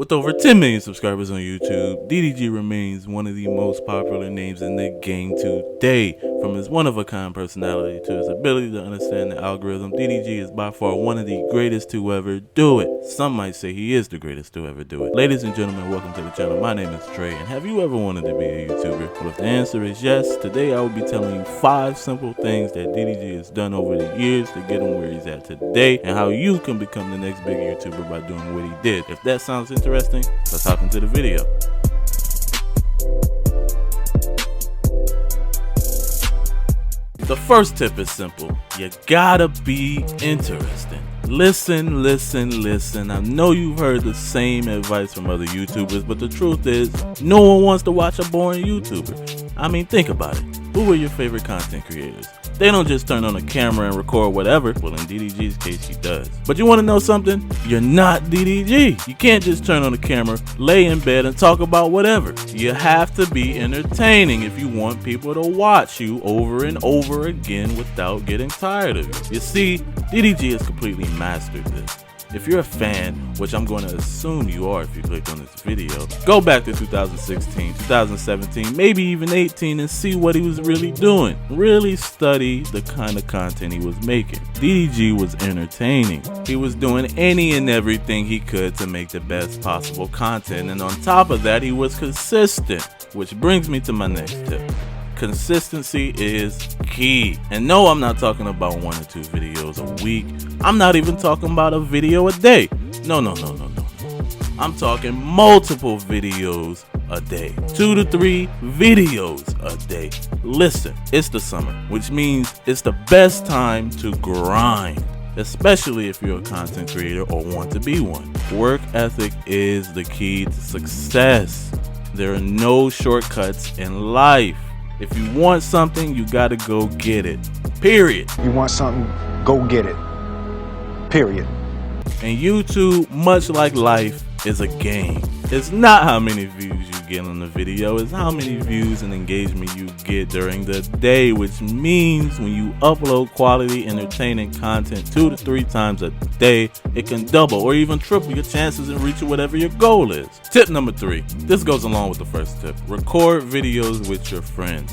With over 10 million subscribers on YouTube, DDG remains one of the most popular names in the game today. From his one-of-a-kind personality to his ability to understand the algorithm, DDG is by far one of the greatest to ever do it. Some might say he is the greatest to ever do it. Ladies and gentlemen, welcome to the channel. My name is Trey, and have you ever wanted to be a YouTuber? Well, if the answer is yes, today I will be telling you 5 simple things that DDG has done over the years to get him where he's at today, and how you can become the next big YouTuber by doing what he did. If that sounds interesting, let's hop into the video. The first tip is simple. You gotta be interesting. Listen. I know you've heard the same advice from other YouTubers, but the truth is, no one wants to watch a boring YouTuber. I mean, think about it. Who are your favorite content creators? They don't just turn on a camera and record whatever. Well, in DDG's case, he does. But you want to know something? You're not DDG. You can't just turn on the camera, lay in bed, and talk about whatever. You have to be entertaining if you want people to watch you over and over again without getting tired of you. You see, DDG has completely mastered this. If you're a fan, which I'm going to assume you are if you clicked on this video, go back to 2016, 2017, maybe even 18 and see what he was really doing. Really study the kind of content he was making. DDG was entertaining. He was doing any and everything he could to make the best possible content, and on top of that, he was consistent, which brings me to my next tip. Consistency is key. And no, I'm not talking about 1 or 2 videos a week. I'm not even talking about a video a day. No. I'm talking multiple videos a day. 2 to 3 videos a day. Listen, it's the summer, which means it's the best time to grind, especially if you're a content creator or want to be one. Work ethic is the key to success. There are no shortcuts in life. If you want something, you gotta go get it. Period. You want something, go get it. Period. And YouTube, much like life, is a game. It's not how many views you get on the video, it's how many views and engagement you get during the day, which means when you upload quality entertaining content 2 to 3 times a day, it can double or even triple your chances in reaching whatever your goal is. Tip number 3. This goes along with the first tip. Record videos with your friends.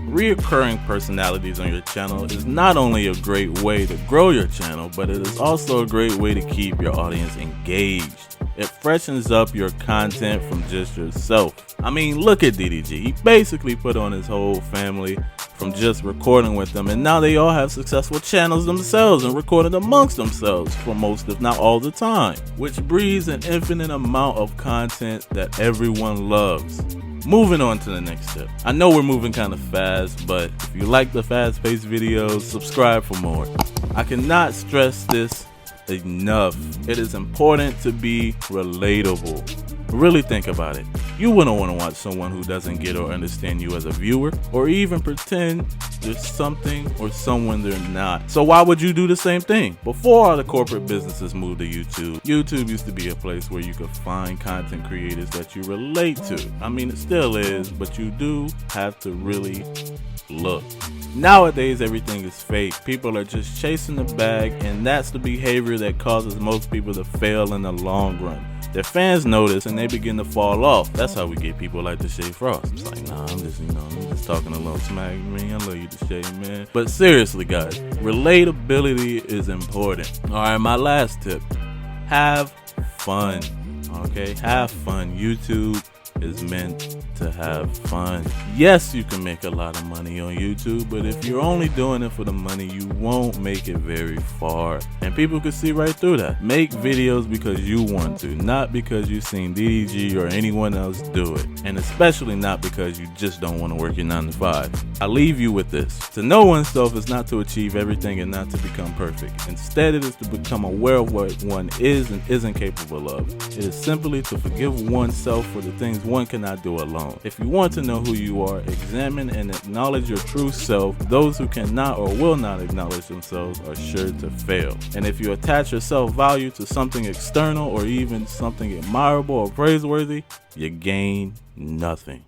Reoccurring personalities on your channel is not only a great way to grow your channel, but it is also a great way to keep your audience engaged. It freshens up your content from just yourself. I mean, look at DDG. He basically put on his whole family from just recording with them, and now they all have successful channels themselves and recording amongst themselves for most, if not all the time, which breeds an infinite amount of content that everyone loves. Moving on to the next tip. I know we're moving kind of fast, but if you like the fast-paced videos, subscribe for more. I cannot stress this enough. It is important to be relatable. Really think about it. You wouldn't want to watch someone who doesn't get or understand you as a viewer, or even pretend there's something or someone they're not. So why would you do the same thing? Before all the corporate businesses moved to YouTube, YouTube used to be a place where you could find content creators that you relate to. I mean, it still is, but you do have to really look. Nowadays, everything is fake. People are just chasing the bag, and that's the behavior that causes most people to fail in the long run. Their fans notice and they begin to fall off. That's how we get people like Deshae Frost. It's like, nah, I'm just talking a little smack. Man, I love you, Deshae, man. But seriously, guys, relatability is important. All right, my last tip: have fun. Okay, have fun. YouTube is meant to have fun. Yes, you can make a lot of money on YouTube, but if you're only doing it for the money, you won't make it very far. And people can see right through that. Make videos because you want to, not because you've seen DDG or anyone else do it. And especially not because you just don't want to work your 9 to 5. I leave you with this. To know oneself is not to achieve everything and not to become perfect. Instead, it is to become aware of what one is and isn't capable of. It is simply to forgive oneself for the things one cannot do alone. If you want to know who you are, examine and acknowledge your true self. Those who cannot or will not acknowledge themselves are sure to fail. And if you attach your self-value to something external or even something admirable or praiseworthy, you gain nothing.